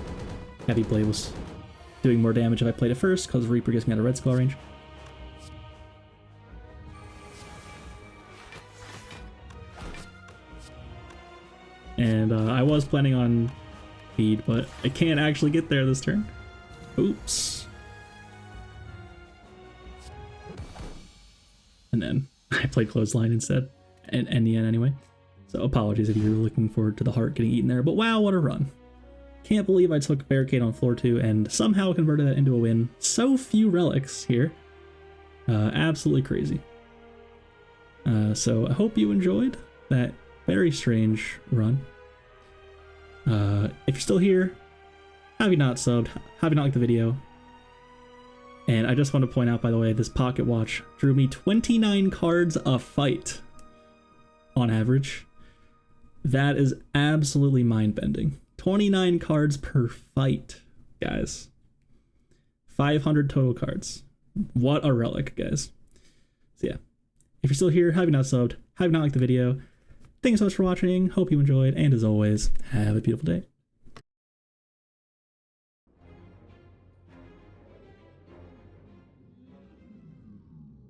Heavy Blade was doing more damage if I played it first, because Reaper gets me out of Red Skull range. And I was planning on feed, but I can't actually get there this turn. Oops. And then I played Clothesline instead, and in the end anyway. So apologies if you were looking forward to the heart getting eaten there, but wow, what a run. Can't believe I took Barricade on floor 2 and somehow converted that into a win. So few relics here. Absolutely crazy. So I hope you enjoyed that very strange run. If you're still here, have you not subbed? Have you not liked the video? And I just want to point out, by the way, this pocket watch drew me 29 cards a fight on average. That is absolutely mind-bending. 29 cards per fight, guys. 500 total cards. What a relic, guys. So yeah, if you're still here, have you not subbed? Have you not liked the video? Thanks so much for watching. Hope you enjoyed, and as always, have a beautiful day.